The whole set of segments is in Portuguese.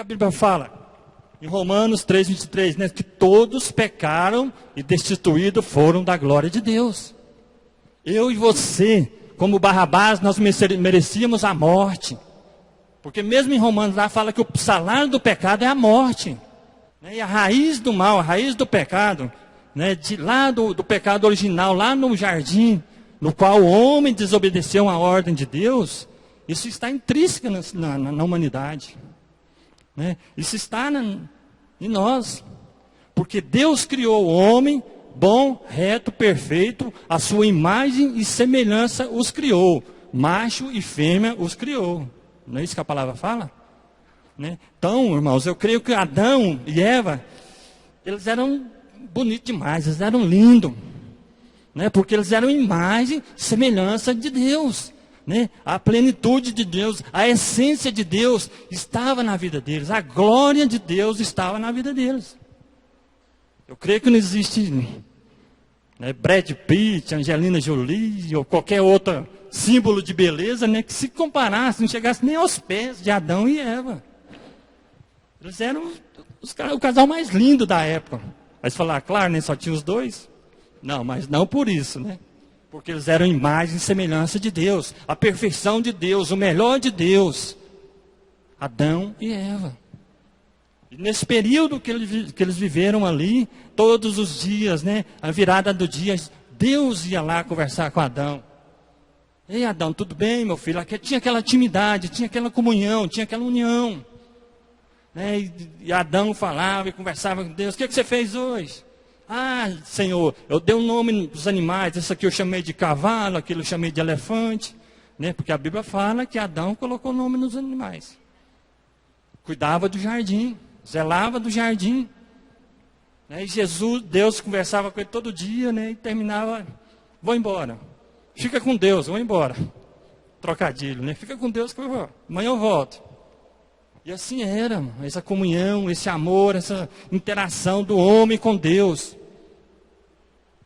a Bíblia fala? Em Romanos 3:23, né? Que todos pecaram e destituídos foram da glória de Deus. Eu e você, como Barrabás, nós merecíamos a morte. Porque mesmo em Romanos lá fala que o salário do pecado é a morte. Né? E a raiz do mal, a raiz do pecado, né? De lá do pecado original, lá no jardim, no qual o homem desobedeceu a ordem de Deus, isso está intrínseco na humanidade. Né? Isso está em nós. Porque Deus criou o homem bom, reto, perfeito, a sua imagem e semelhança os criou. Macho e fêmea os criou. Não é isso que a palavra fala? Né? Então, irmãos, eu creio que Adão e Eva, eles eram bonitos demais, eles eram lindos. Né? Porque eles eram imagem e semelhança de Deus. Né? A plenitude de Deus, a essência de Deus estava na vida deles. A glória de Deus estava na vida deles. Eu creio que não existe, né, Brad Pitt, Angelina Jolie ou qualquer outro símbolo de beleza, né, que se comparasse, não chegasse nem aos pés de Adão e Eva. Eles eram o casal mais lindo da época. Aí você fala, claro, né, só tinha os dois. Não, mas não por isso, né? Porque eles eram imagem e semelhança de Deus, a perfeição de Deus, o melhor de Deus. Adão e Eva. E nesse período que eles viveram ali, todos os dias, né, a virada do dia, Deus ia lá conversar com Adão. Ei, Adão, tudo bem, meu filho? Tinha aquela intimidade, tinha aquela comunhão, tinha aquela união. Né? E Adão falava e conversava com Deus. O que você fez hoje? Ah, Senhor, eu dei um nome para os animais. Esse aqui eu chamei de cavalo, aquele eu chamei de elefante. Né? Porque a Bíblia fala que Adão colocou nome nos animais. Cuidava do jardim, zelava do jardim. Né? E Deus conversava com ele todo dia, né? E terminava, vou embora. Fica com Deus, vou embora. Trocadilho, né? Fica com Deus que eu vou. Amanhã eu volto. E assim era, essa comunhão, esse amor, essa interação do homem com Deus.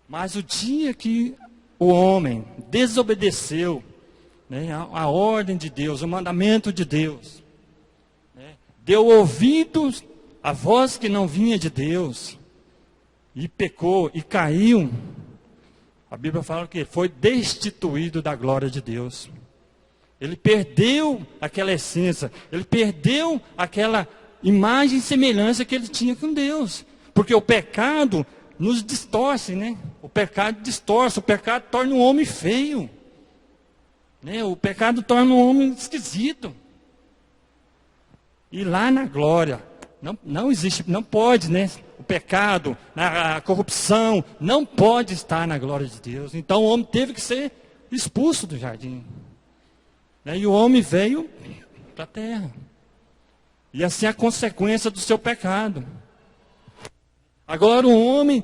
Mas o dia que o homem desobedeceu, né, a ordem de Deus, o mandamento de Deus, né, deu ouvidos à voz que não vinha de Deus, e pecou, e caiu, a Bíblia fala que foi destituído da glória de Deus. Ele perdeu aquela essência, ele perdeu aquela imagem e semelhança que ele tinha com Deus. Porque o pecado nos distorce, né? O pecado distorce, o pecado torna o homem feio. Né? O pecado torna o homem esquisito. E lá na glória, não existe, não pode, né? O pecado, a corrupção, não pode estar na glória de Deus. Então o homem teve que ser expulso do jardim. E o homem veio para a terra. E assim é a consequência do seu pecado. Agora o homem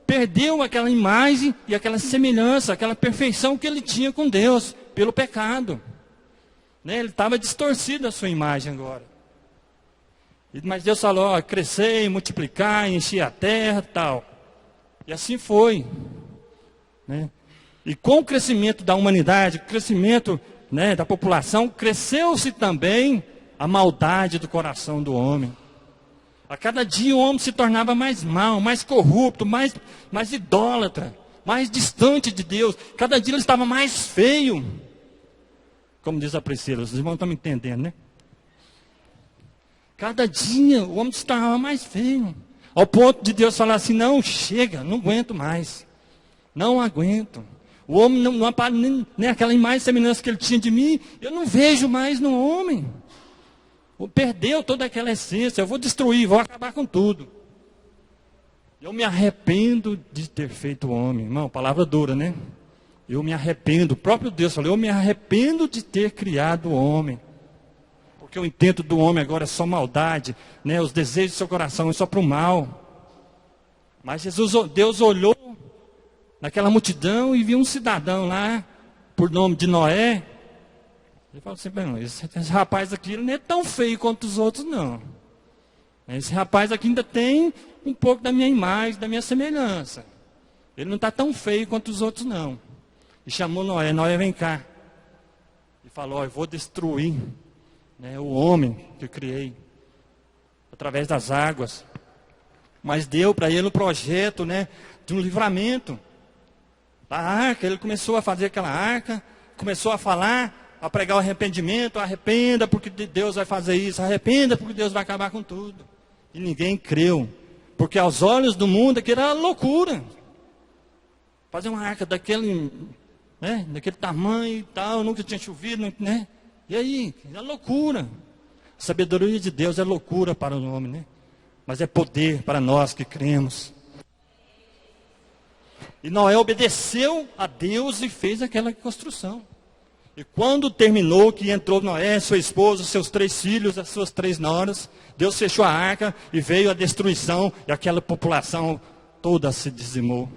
perdeu aquela imagem e aquela semelhança, aquela perfeição que ele tinha com Deus, pelo pecado. Ele estava distorcido a sua imagem agora. Mas Deus falou, crescer, multiplicar, encher a terra e tal. E assim foi. Né? E com o crescimento da humanidade, o crescimento, né, da população, cresceu-se também a maldade do coração do homem. A cada dia o homem se tornava mais mau, mais corrupto, mais idólatra, mais distante de Deus. Cada dia ele estava mais feio. Como diz a Priscila, os irmãos estão me entendendo, né? Cada dia o homem se tornava mais feio. Ao ponto de Deus falar assim, não, chega, não aguento mais. Não aguento. O homem não aparece nem aquela imagem e semelhança que ele tinha de mim, eu não vejo mais no homem. Perdeu toda aquela essência, eu vou destruir, vou acabar com tudo. Eu me arrependo de ter feito o homem. Irmão, palavra dura, né? Eu me arrependo, o próprio Deus falou, eu me arrependo de ter criado o homem. Porque o intento do homem agora é só maldade, né? Os desejos do seu coração é só para o mal. Mas Deus olhou naquela multidão e viu um cidadão lá, por nome de Noé. Ele falou assim, bem, esse rapaz aqui não é tão feio quanto os outros, não. Esse rapaz aqui ainda tem um pouco da minha imagem, da minha semelhança. Ele não está tão feio quanto os outros, não. E chamou Noé, Noé, vem cá. E falou, eu vou destruir, né, o homem que eu criei. através das águas. Mas deu para ele o projeto, né, de um livramento. A arca, ele começou a fazer aquela arca, começou a falar, a pregar o arrependimento, arrependa porque Deus vai fazer isso, arrependa porque Deus vai acabar com tudo. E ninguém creu, porque aos olhos do mundo aquilo era loucura. Fazer uma arca daquele, né, daquele tamanho e tal, nunca tinha chovido, né? E aí, é loucura. A sabedoria de Deus é loucura para o homem, né? Mas é poder para nós que cremos. E Noé obedeceu a Deus e fez aquela construção. E quando terminou, que entrou Noé, sua esposa, seus 3 filhos, as suas 3 noras, Deus fechou a arca e veio a destruição, e aquela população toda se dizimou.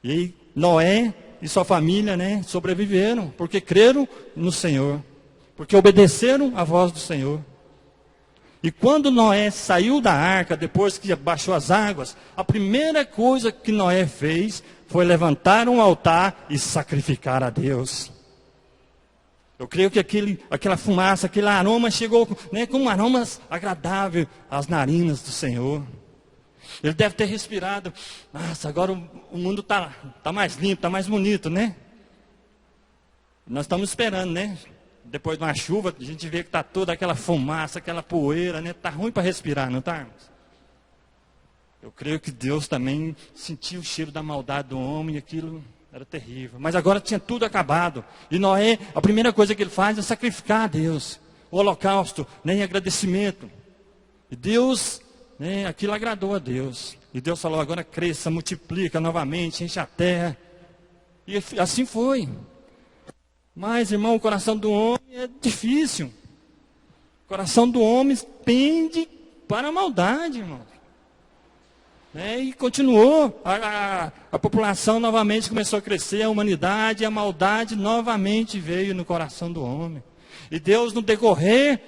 E aí, Noé e sua família, né, sobreviveram, porque creram no Senhor, porque obedeceram à voz do Senhor. E quando Noé saiu da arca, depois que baixou as águas, a primeira coisa que Noé fez foi levantar um altar e sacrificar a Deus. Eu creio que aquela fumaça, aquele aroma chegou, né, com um aroma agradável às narinas do Senhor. Ele deve ter respirado. Nossa, agora o mundo está mais limpo, está mais bonito, né? Nós estamos esperando, né? Depois de uma chuva, a gente vê que está toda aquela fumaça, aquela poeira, né? Está ruim para respirar, não está? Eu creio que Deus também sentiu o cheiro da maldade do homem e aquilo era terrível. Mas agora tinha tudo acabado. E Noé, a primeira coisa que ele faz é sacrificar a Deus. O holocausto, né, em agradecimento. E Deus, né, aquilo agradou a Deus. E Deus falou, agora cresça, multiplica novamente, enche a terra. E assim foi. Mas, irmão, o coração do homem é difícil. O coração do homem pende para a maldade, irmão. E continuou. A população novamente começou a crescer, a humanidade, e a maldade novamente veio no coração do homem. E Deus, no decorrer,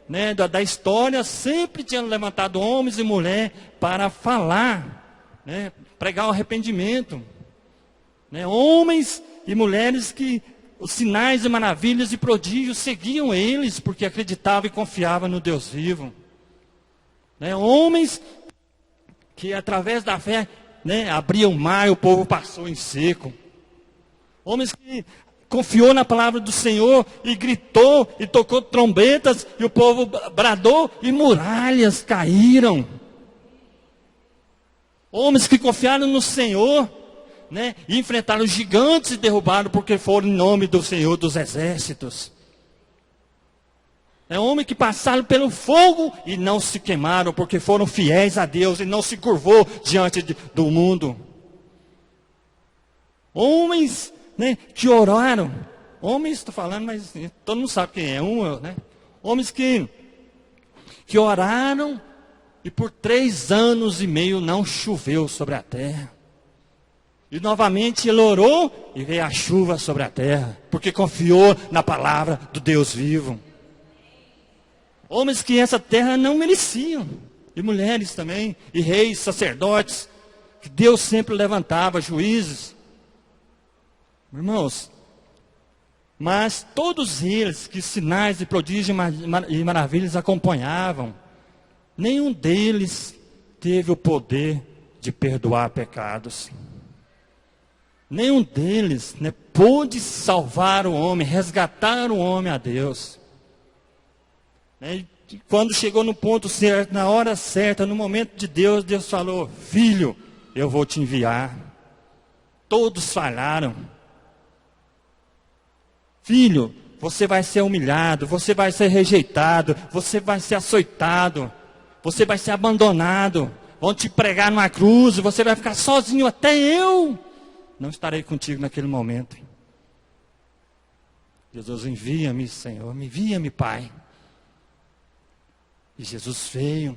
né, da história, sempre tinha levantado homens e mulheres para falar, né, pregar o arrependimento. Né, homens e mulheres que os sinais e maravilhas e prodígios seguiam eles, porque acreditavam e confiavam no Deus vivo. Né, homens que através da fé, né, abriam o mar e o povo passou em seco. Homens que confiou na palavra do Senhor e gritou e tocou trombetas e o povo bradou e muralhas caíram. Homens que confiaram no Senhor, né, e enfrentaram os gigantes e derrubaram porque foram em nome do Senhor dos exércitos. É homens que passaram pelo fogo e não se queimaram porque foram fiéis a Deus e não se curvou diante do mundo. Homens, né, que oraram. Homens, estou falando, mas todo mundo sabe quem é. Né? Homens que oraram e por 3 anos e meio não choveu sobre a terra. E novamente ele orou e veio a chuva sobre a terra, porque confiou na palavra do Deus vivo. Homens que essa terra não mereciam, e mulheres também, e reis, sacerdotes, que Deus sempre levantava, juízes. Irmãos, mas todos eles que sinais de prodígios e maravilhas acompanhavam, nenhum deles teve o poder de perdoar pecados. Nenhum deles, né, pôde salvar o homem, resgatar o homem a Deus. E quando chegou no ponto certo, na hora certa, no momento de Deus, Deus falou, filho, eu vou te enviar. Todos falharam. Filho, você vai ser humilhado, você vai ser rejeitado, você vai ser açoitado, você vai ser abandonado, vão te pregar numa cruz, você vai ficar sozinho, até eu não estarei contigo naquele momento. Jesus, envia-me, Senhor, envia-me, Pai. E Jesus veio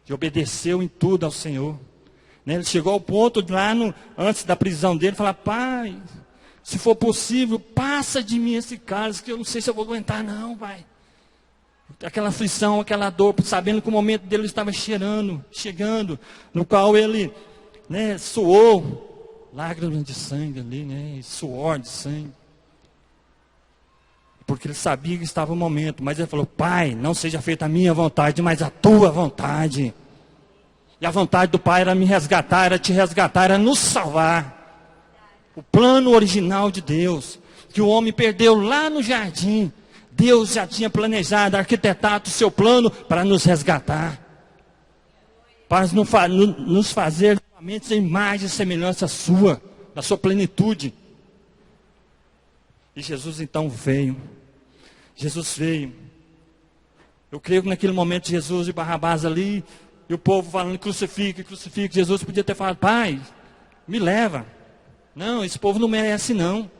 e obedeceu em tudo ao Senhor. Né? Ele chegou ao ponto de lá, antes da prisão dele, falar, Pai, se for possível, passa de mim esse cálice, que eu não sei se eu vou aguentar não, Pai. Aquela aflição, aquela dor, sabendo que o momento dele estava chegando, no qual ele, né, suou lágrimas de sangue ali, né, e suor de sangue. porque ele sabia que estava o momento. Mas ele falou: Pai, não seja feita a minha vontade, mas a tua vontade. E a vontade do Pai era me resgatar, era te resgatar, era nos salvar. O plano original de Deus, que o homem perdeu lá no jardim, Deus já tinha planejado, arquitetado o seu plano para nos resgatar. Para nos fazer novamente a imagem e semelhança sua, da sua plenitude. E Jesus então veio. Jesus veio. Eu creio que naquele momento Jesus e Barrabás ali, e o povo falando: crucifique, crucifique. Jesus podia ter falado: Pai, me leva. Não, esse povo não merece não.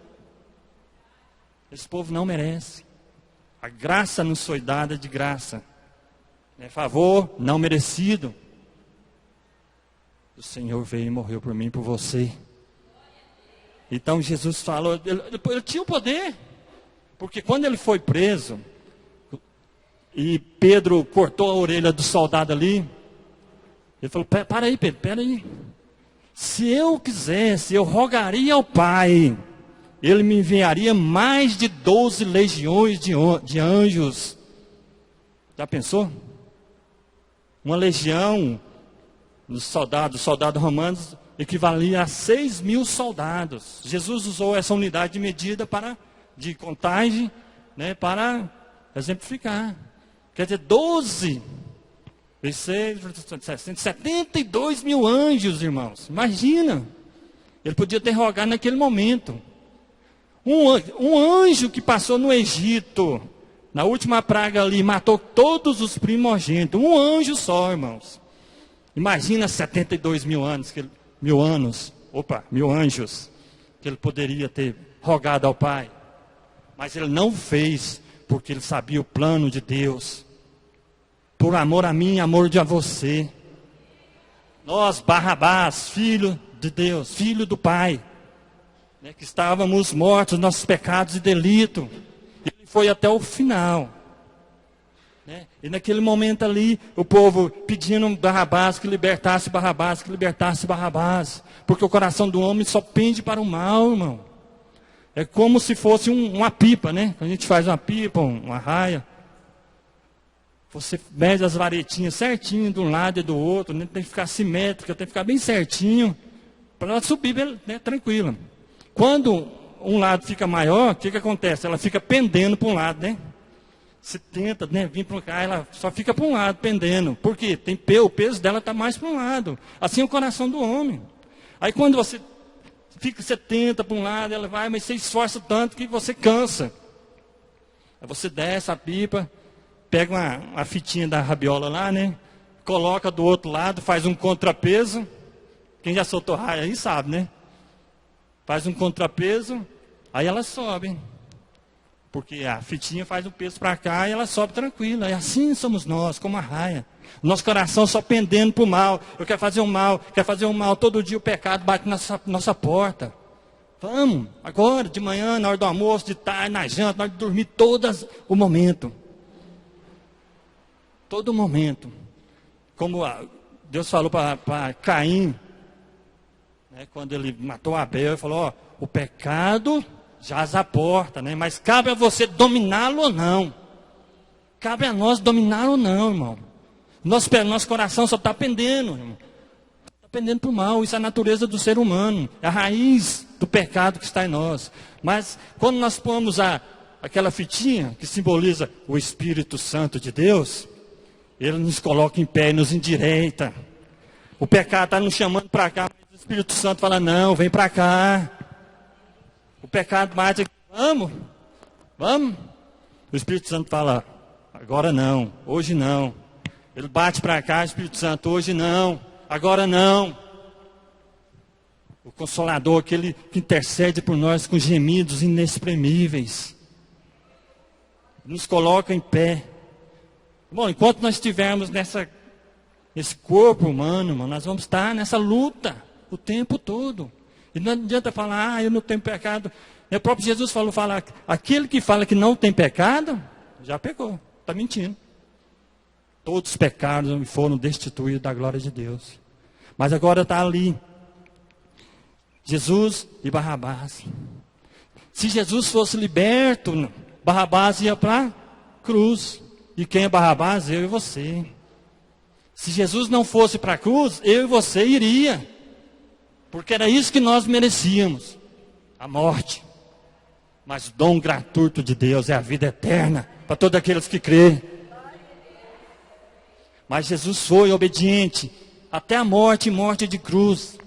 Esse povo não merece. A graça nos foi dada de graça. É favor não merecido. O Senhor veio e morreu por mim e por você. Então Jesus falou, ele tinha o poder. Porque quando ele foi preso, e Pedro cortou a orelha do soldado ali, ele falou: para aí, Pedro, para aí. Se eu quisesse, eu rogaria ao Pai, Ele me enviaria mais de 12 legiões de anjos. Já pensou? Uma legião dos soldados romanos equivalia a 6.000 soldados. Jesus usou essa unidade de medida de contagem, né, para exemplificar. Quer dizer, 12 72 mil anjos, irmãos. Imagina. Ele podia ter rogado naquele momento. Um anjo que passou no Egito, na última praga ali, matou todos os primogênitos. Um anjo só, irmãos. Imagina 72 mil anos, mil anjos, que ele poderia ter rogado ao Pai. Mas ele não fez, porque ele sabia o plano de Deus. Por amor a mim, amor de a você. Nós, Barrabás, filho de Deus, filho do Pai, né, que estávamos mortos, nossos pecados e delito. Ele foi até o final. Né? E naquele momento ali, o povo pedindo Barrabás que libertasse Barrabás, que libertasse Barrabás. Porque o coração do homem só pende para o mal, irmão. É como se fosse uma pipa, né? Quando a gente faz uma pipa, uma raia. Você mede as varetinhas certinho de um lado e do outro, né? Tem que ficar simétrica, tem que ficar bem certinho, para ela subir, né, tranquila. Quando um lado fica maior, o que acontece? Ela fica pendendo para um lado, né? Você tenta, né, vir para cá, ela só fica para um lado, pendendo. Por quê? O peso dela está mais para um lado. Assim é o coração do homem. Aí quando você tenta para um lado, ela vai, mas você esforça tanto que você cansa. Aí você desce a pipa, pega uma fitinha da rabiola lá, né? Coloca do outro lado, faz um contrapeso. Quem já soltou raia aí sabe, né? Faz um contrapeso, aí ela sobe. Porque a fitinha faz um peso para cá e ela sobe tranquila. E assim somos nós, como a raia. Nosso coração só pendendo para o mal. Eu quero fazer o mal. Todo dia o pecado bate na nossa porta. Vamos, agora, de manhã, na hora do almoço, de tarde, na janta, na hora de dormir, o momento. Todo momento. Como Deus falou para Caim, né, quando ele matou Abel, ele falou: o pecado jaz à porta, né, mas cabe a você dominá-lo ou não. Cabe a nós dominá-lo ou não, irmão. Nosso coração só está pendendo, irmão. Está pendendo para o mal. Isso é a natureza do ser humano. É a raiz do pecado que está em nós. Mas quando nós pomos aquela fitinha que simboliza o Espírito Santo de Deus, Ele nos coloca em pé e nos endireita. O pecado está nos chamando para cá, mas o Espírito Santo fala: não, vem para cá. O pecado bate aqui: vamos. O Espírito Santo fala: agora não, hoje não. Ele bate para cá, o Espírito Santo: hoje não, agora não. O Consolador, aquele que intercede por nós com gemidos inexprimíveis, nos coloca em pé. Bom, enquanto nós estivermos nesse corpo humano, irmão, nós vamos estar nessa luta o tempo todo. E não adianta falar: eu não tenho pecado. O próprio Jesus fala: aquele que fala que não tem pecado, já pecou, está mentindo. Todos pecaram e foram destituídos da glória de Deus. Mas agora está ali Jesus e Barrabás. Se Jesus fosse liberto Barrabás ia para a cruz. E quem é Barrabás? Eu e você. Se Jesus não fosse para a cruz, eu e você iria. Porque era isso que nós merecíamos. A morte. Mas o dom gratuito de Deus é a vida eterna para todos aqueles que crêem. Mas Jesus foi obediente até a morte, morte de cruz.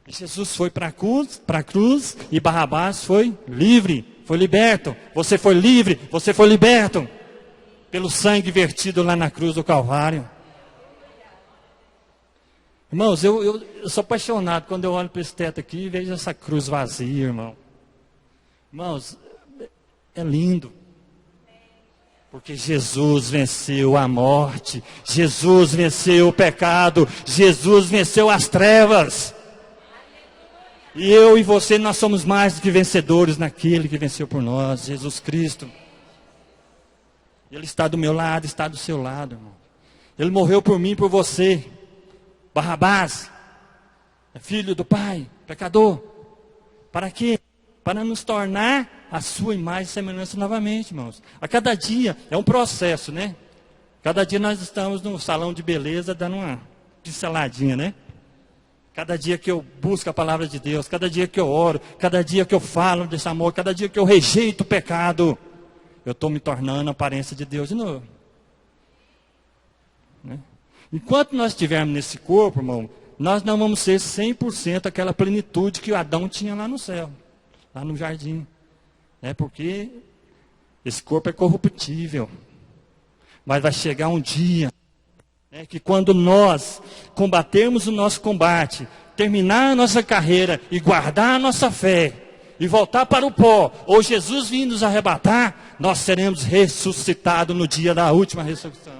Jesus foi para a cruz e Barrabás foi livre, foi liberto. Você foi livre, você foi liberto pelo sangue vertido lá na cruz do Calvário. Irmãos, eu sou apaixonado quando eu olho para esse teto aqui e vejo essa cruz vazia, irmão. Irmãos, é lindo. Porque Jesus venceu a morte, Jesus venceu o pecado, Jesus venceu as trevas. E eu e você, nós somos mais do que vencedores naquele que venceu por nós, Jesus Cristo. Ele está do meu lado, está do seu lado, irmão. Ele morreu por mim, por você. Barrabás, é filho do Pai, pecador. Para quê? Para nos tornar a sua imagem e semelhança novamente, irmãos. A cada dia, é um processo, né? Cada dia nós estamos no salão de beleza dando uma pinceladinha, né? Cada dia que eu busco a palavra de Deus, cada dia que eu oro, cada dia que eu falo desse amor, cada dia que eu rejeito o pecado, eu estou me tornando a aparência de Deus de novo. Né? Enquanto nós estivermos nesse corpo, irmão, nós não vamos ser 100% aquela plenitude que Adão tinha lá no céu, lá no jardim. Porque esse corpo é corruptível. Mas vai chegar um dia que quando nós combatermos o nosso combate, terminar a nossa carreira e guardar a nossa fé, e voltar para o pó, ou Jesus vir nos arrebatar, nós seremos ressuscitados no dia da última ressurreição.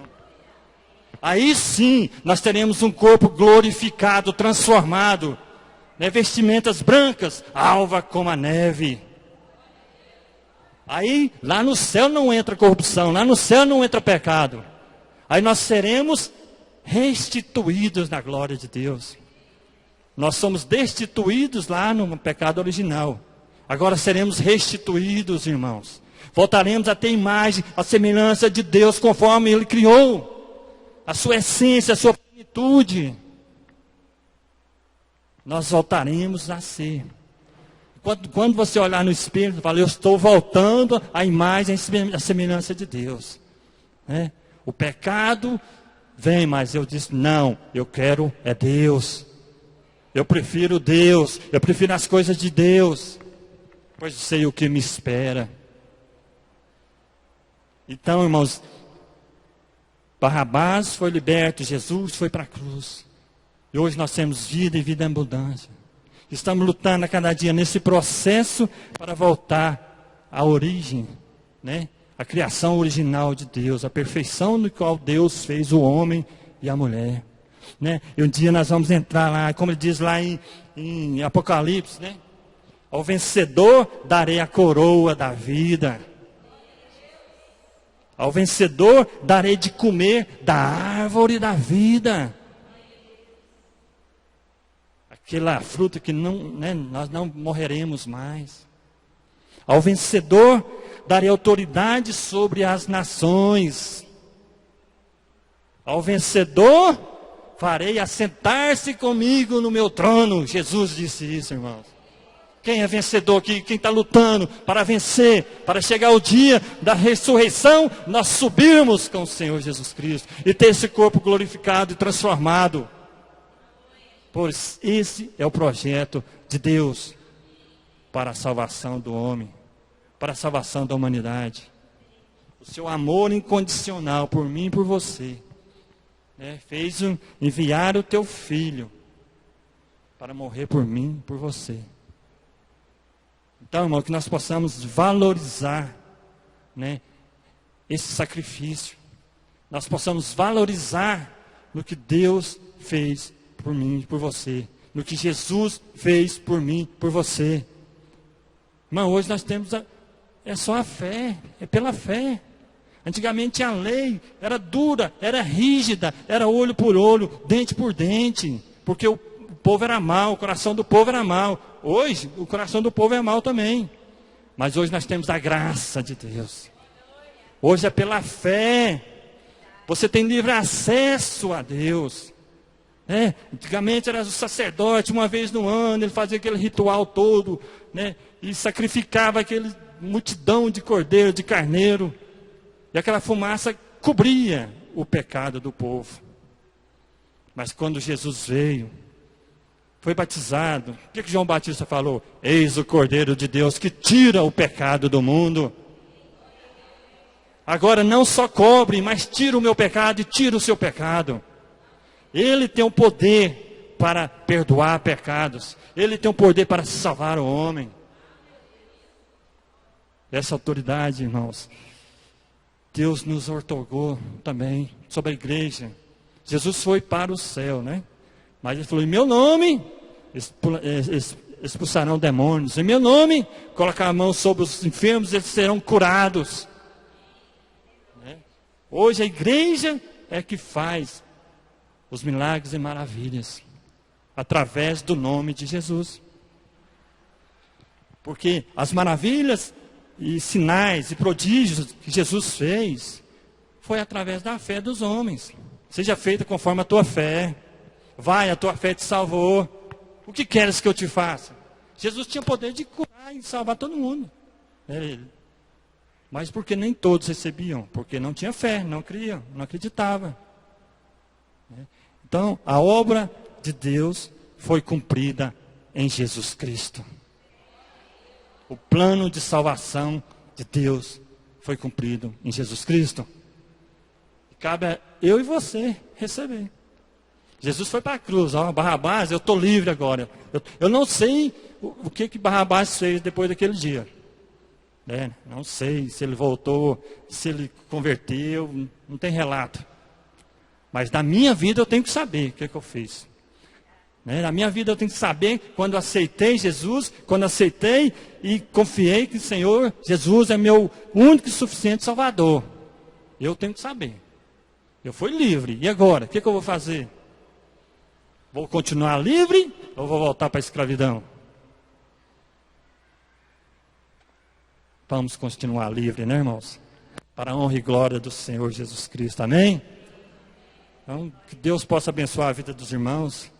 Aí sim, nós teremos um corpo glorificado, transformado, vestimentas brancas, alva como a neve. Aí, lá no céu não entra corrupção, lá no céu não entra pecado. Aí nós seremos restituídos na glória de Deus. Nós somos destituídos lá no pecado original. Agora seremos restituídos, irmãos. Voltaremos a ter imagem, a semelhança de Deus conforme Ele criou. A sua essência, a sua plenitude. Nós voltaremos a ser. Quando você olhar no espelho, você fala, eu estou voltando à imagem, à semelhança de Deus. O pecado vem, mas eu disse, não, eu quero é Deus. Eu prefiro Deus, eu prefiro as coisas de Deus, pois sei o que me espera. Então, irmãos, Barrabás foi liberto, Jesus foi para a cruz. E hoje nós temos vida e vida em abundância. Estamos lutando a cada dia nesse processo para voltar à origem, a criação original de Deus, a perfeição no qual Deus fez o homem e a mulher. E um dia nós vamos entrar lá, como ele diz lá em Apocalipse, ao vencedor darei a coroa da vida. Ao vencedor darei de comer da árvore da vida. Aquela fruta que nós não morreremos mais. Ao vencedor darei autoridade sobre as nações. Ao vencedor farei assentar-se comigo no meu trono. Jesus disse isso, irmãos. Quem é vencedor aqui? Quem está lutando para vencer, para chegar o dia da ressurreição, nós subirmos com o Senhor Jesus Cristo e ter esse corpo glorificado e transformado. Pois esse é o projeto de Deus para a salvação do homem, para a salvação da humanidade. O seu amor incondicional por mim e por você, fez enviar o teu filho para morrer por mim e por você. Então, irmão, que nós possamos valorizar esse sacrifício. Nós possamos valorizar no que Deus fez por mim e por você. No que Jesus fez por mim e por você. Irmão, hoje nós temos é só a fé, é pela fé. Antigamente a lei era dura, era rígida, era olho por olho, dente por dente. Porque o povo era mau, o coração do povo era mau. Hoje, o coração do povo é mau também. Mas hoje nós temos a graça de Deus. Hoje é pela fé. Você tem livre acesso a Deus. Antigamente era o sacerdote, uma vez no ano, ele fazia aquele ritual todo, né? E sacrificava aquele multidão de cordeiro, de carneiro. E aquela fumaça cobria o pecado do povo. Mas quando Jesus veio, foi batizado, o que João Batista falou? Eis o Cordeiro de Deus que tira o pecado do mundo. Agora não só cobre, mas tira o meu pecado e tira o seu pecado. Ele tem o poder para perdoar pecados. Ele tem o poder para salvar o homem. Essa autoridade, irmãos, Deus nos outorgou também sobre a igreja. Jesus foi para o céu, né? Mas ele falou, em meu nome expulsarão demônios. Em meu nome, colocar a mão sobre os enfermos, eles serão curados. Hoje a igreja é que faz os milagres e maravilhas, através do nome de Jesus. Porque as maravilhas e sinais e prodígios que Jesus fez, foi através da fé dos homens. Seja feita conforme a tua fé. Vai, a tua fé te salvou. O que queres que eu te faça? Jesus tinha poder de curar e salvar todo mundo. Mas porque nem todos recebiam? Porque não tinha fé, não criam, não acreditavam. Então, a obra de Deus foi cumprida em Jesus Cristo. O plano de salvação de Deus foi cumprido em Jesus Cristo. Cabe a eu e você receber. Jesus foi para a cruz, Barrabás, eu estou livre agora. Eu não sei o que Barrabás fez depois daquele dia. Não sei se ele voltou, se ele converteu, não tem relato. Mas na minha vida eu tenho que saber o que eu fiz. Na minha vida eu tenho que saber quando eu aceitei Jesus, quando eu aceitei e confiei que o Senhor Jesus é meu único e suficiente Salvador. Eu tenho que saber. Eu fui livre. E agora? O que eu vou fazer? Vou continuar livre ou vou voltar para a escravidão? Vamos continuar livre, né, irmãos? Para a honra e glória do Senhor Jesus Cristo. Amém? Então, que Deus possa abençoar a vida dos irmãos,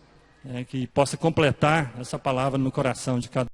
que possa completar essa palavra no coração de cada um.